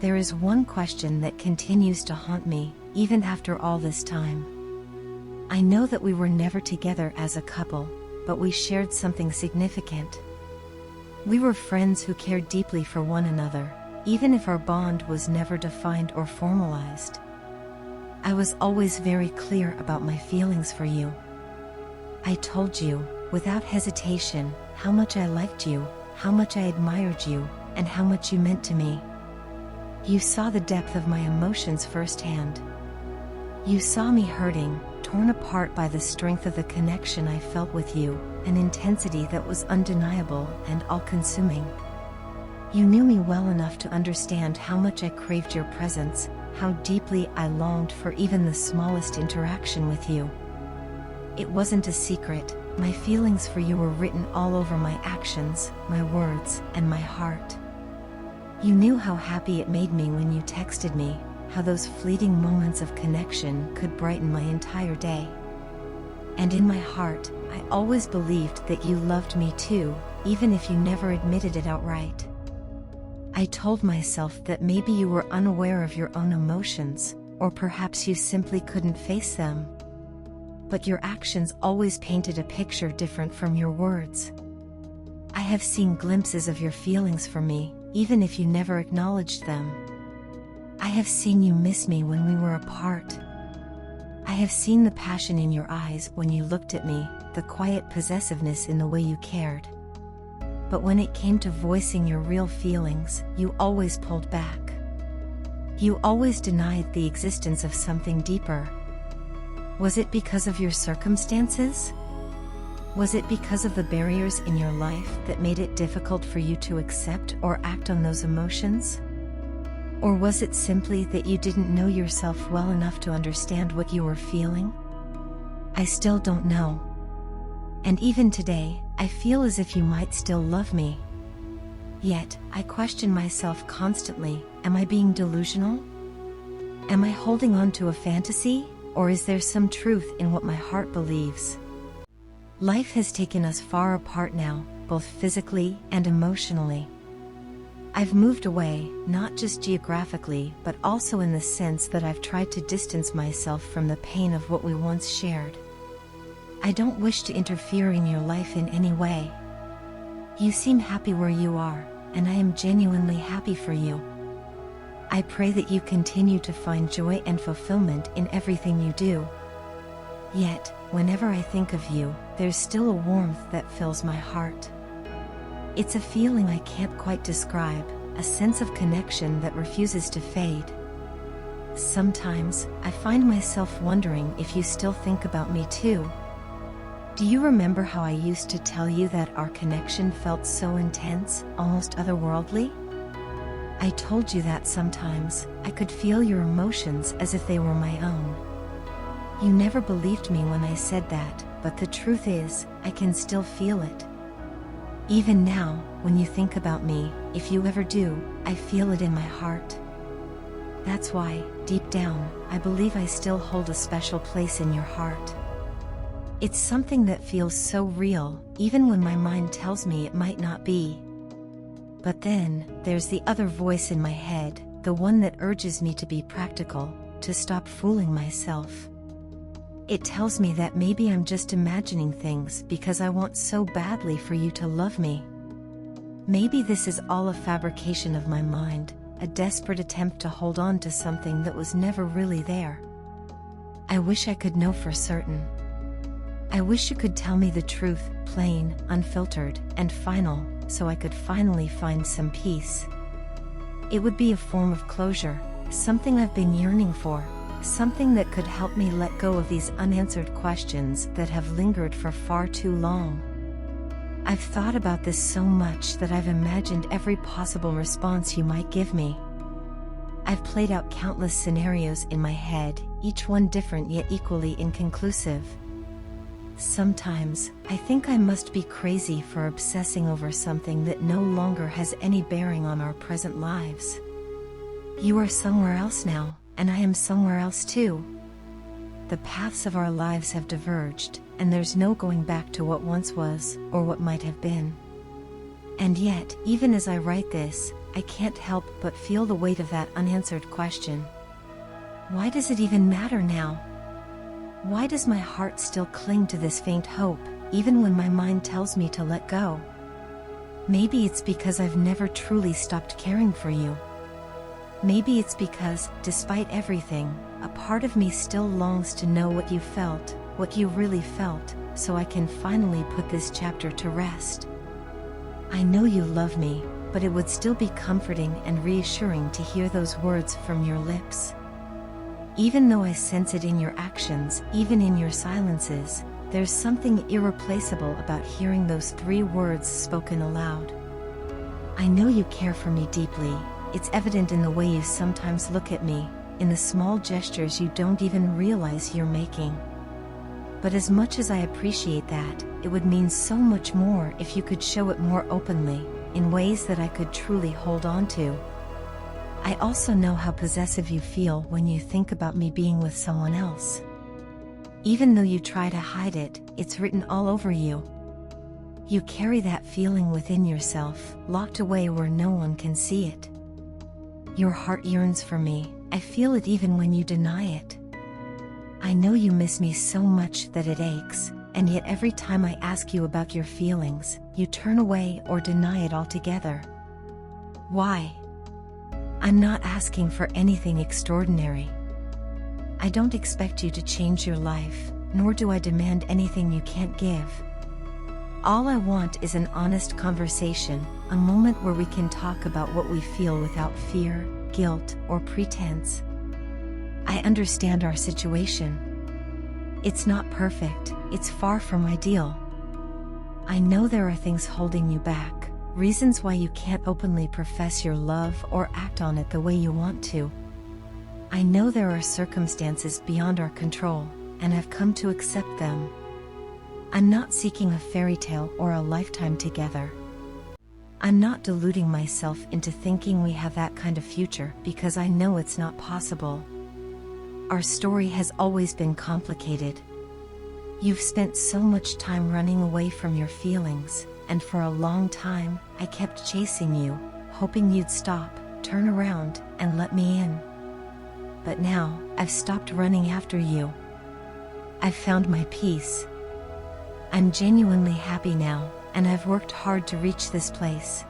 There is one question that continues to haunt me, even after all this time. I know that we were never together as a couple, but we shared something significant. We were friends who cared deeply for one another, even if our bond was never defined or formalized. I was always very clear about my feelings for you. I told you, without hesitation, how much I liked you, how much I admired you, and how much you meant to me. You saw the depth of my emotions firsthand. You saw me hurting, torn apart by the strength of the connection I felt with you, an intensity that was undeniable and all-consuming. You knew me well enough to understand how much I craved your presence, how deeply I longed for even the smallest interaction with you. It wasn't a secret, my feelings for you were written all over my actions, my words, and my heart. You knew how happy it made me when you texted me, how those fleeting moments of connection could brighten my entire day. And in my heart, I always believed that you loved me too, even if you never admitted it outright. I told myself that maybe you were unaware of your own emotions, or perhaps you simply couldn't face them. But your actions always painted a picture different from your words. I have seen glimpses of your feelings for me, even if you never acknowledged them. I have seen you miss me when we were apart. I have seen the passion in your eyes when you looked at me, the quiet possessiveness in the way you cared. But when it came to voicing your real feelings, you always pulled back. You always denied the existence of something deeper. Was it because of your circumstances? Was it because of the barriers in your life that made it difficult for you to accept or act on those emotions? Or was it simply that you didn't know yourself well enough to understand what you were feeling? I still don't know. And even today, I feel as if you might still love me. Yet, I question myself constantly, am I being delusional? Am I holding on to a fantasy, or is there some truth in what my heart believes? Life has taken us far apart now, both physically and emotionally. I've moved away, not just geographically, but also in the sense that I've tried to distance myself from the pain of what we once shared. I don't wish to interfere in your life in any way. You seem happy where you are, and I am genuinely happy for you. I pray that you continue to find joy and fulfillment in everything you do. Yet, whenever I think of you, there's still a warmth that fills my heart. It's a feeling I can't quite describe, a sense of connection that refuses to fade. Sometimes, I find myself wondering if you still think about me too. Do you remember how I used to tell you that our connection felt so intense, almost otherworldly? I told you that sometimes, I could feel your emotions as if they were my own. You never believed me when I said that, but the truth is, I can still feel it. Even now, when you think about me, if you ever do, I feel it in my heart. That's why, deep down, I believe I still hold a special place in your heart. It's something that feels so real, even when my mind tells me it might not be. But then, there's the other voice in my head, the one that urges me to be practical, to stop fooling myself. It tells me that maybe I'm just imagining things because I want so badly for you to love me. Maybe this is all a fabrication of my mind, a desperate attempt to hold on to something that was never really there. I wish I could know for certain. I wish you could tell me the truth, plain, unfiltered, and final, so I could finally find some peace. It would be a form of closure, something I've been yearning for. Something that could help me let go of these unanswered questions that have lingered for far too long. I've thought about this so much that I've imagined every possible response you might give me. I've played out countless scenarios in my head, each one different yet equally inconclusive. Sometimes, I think I must be crazy for obsessing over something that no longer has any bearing on our present lives. You are somewhere else now, and I am somewhere else too. The paths of our lives have diverged, and there's no going back to what once was, or what might have been. And yet, even as I write this, I can't help but feel the weight of that unanswered question. Why does it even matter now? Why does my heart still cling to this faint hope, even when my mind tells me to let go? Maybe it's because I've never truly stopped caring for you. Maybe it's because, despite everything, a part of me still longs to know what you felt, what you really felt, so I can finally put this chapter to rest. I know you love me, but it would still be comforting and reassuring to hear those words from your lips. Even though I sense it in your actions, even in your silences, there's something irreplaceable about hearing those 3 words spoken aloud. I know you care for me deeply. It's evident in the way you sometimes look at me, in the small gestures you don't even realize you're making. But as much as I appreciate that, it would mean so much more if you could show it more openly, in ways that I could truly hold on to. I also know how possessive you feel when you think about me being with someone else. Even though you try to hide it, it's written all over you. You carry that feeling within yourself, locked away where no one can see it. Your heart yearns for me, I feel it even when you deny it. I know you miss me so much that it aches, and yet every time I ask you about your feelings, you turn away or deny it altogether. Why? I'm not asking for anything extraordinary. I don't expect you to change your life, nor do I demand anything you can't give. All I want is an honest conversation, a moment where we can talk about what we feel without fear, guilt, or pretense. I understand our situation. It's not perfect, it's far from ideal. I know there are things holding you back, reasons why you can't openly profess your love or act on it the way you want to. I know there are circumstances beyond our control, and I've come to accept them. I'm not seeking a fairy tale or a lifetime together. I'm not deluding myself into thinking we have that kind of future because I know it's not possible. Our story has always been complicated. You've spent so much time running away from your feelings, and for a long time, I kept chasing you, hoping you'd stop, turn around, and let me in. But now, I've stopped running after you. I've found my peace. I'm genuinely happy now, and I've worked hard to reach this place.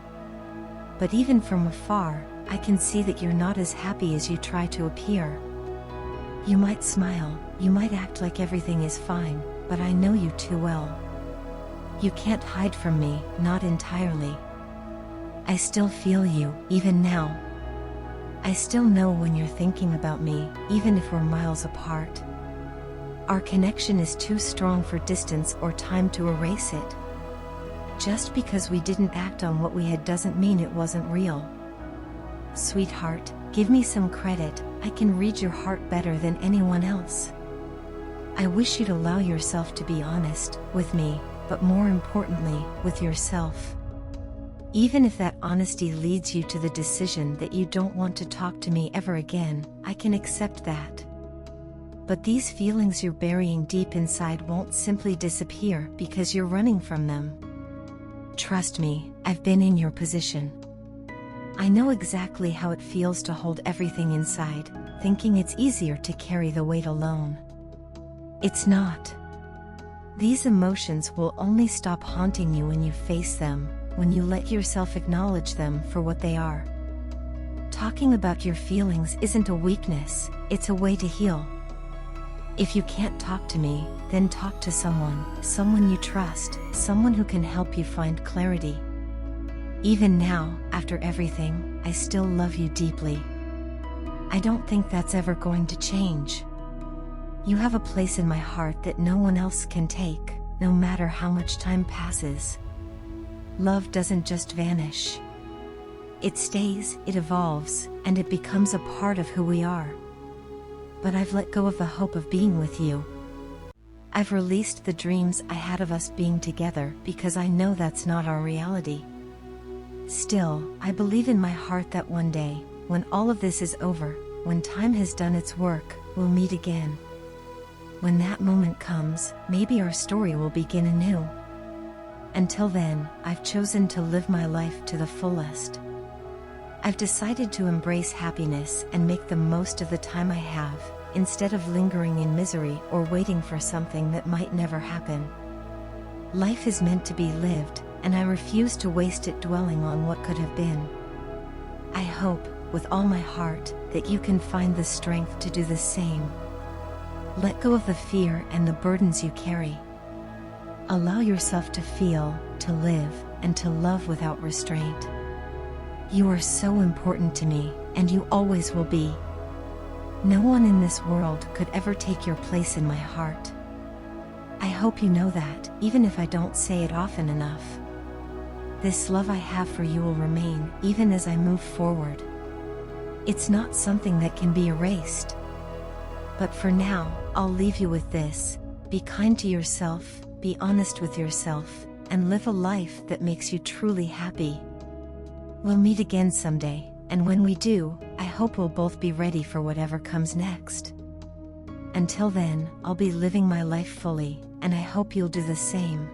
But even from afar, I can see that you're not as happy as you try to appear. You might smile, you might act like everything is fine, but I know you too well. You can't hide from me, not entirely. I still feel you, even now. I still know when you're thinking about me, even if we're miles apart. Our connection is too strong for distance or time to erase it. Just because we didn't act on what we had doesn't mean it wasn't real. Sweetheart, give me some credit, I can read your heart better than anyone else. I wish you'd allow yourself to be honest with me, but more importantly, with yourself. Even if that honesty leads you to the decision that you don't want to talk to me ever again, I can accept that. But these feelings you're burying deep inside won't simply disappear because you're running from them. Trust me, I've been in your position. I know exactly how it feels to hold everything inside, thinking it's easier to carry the weight alone. It's not. These emotions will only stop haunting you when you face them, when you let yourself acknowledge them for what they are. Talking about your feelings isn't a weakness, it's a way to heal. If you can't talk to me, then talk to someone you trust, someone who can help you find clarity. Even now, after everything, I still love you deeply. I don't think that's ever going to change. You have a place in my heart that no one else can take, no matter how much time passes. Love doesn't just vanish. It stays, it evolves, and it becomes a part of who we are. But I've let go of the hope of being with you. I've released the dreams I had of us being together because I know that's not our reality. Still, I believe in my heart that one day, when all of this is over, when time has done its work, we'll meet again. When that moment comes, maybe our story will begin anew. Until then, I've chosen to live my life to the fullest. I've decided to embrace happiness and make the most of the time I have, instead of lingering in misery or waiting for something that might never happen. Life is meant to be lived, and I refuse to waste it dwelling on what could have been. I hope, with all my heart, that you can find the strength to do the same. Let go of the fear and the burdens you carry. Allow yourself to feel, to live, and to love without restraint. You are so important to me, and you always will be. No one in this world could ever take your place in my heart. I hope you know that, even if I don't say it often enough. This love I have for you will remain, even as I move forward. It's not something that can be erased. But for now, I'll leave you with this: be kind to yourself, be honest with yourself, and live a life that makes you truly happy. We'll meet again someday, and when we do, I hope we'll both be ready for whatever comes next. Until then, I'll be living my life fully, and I hope you'll do the same.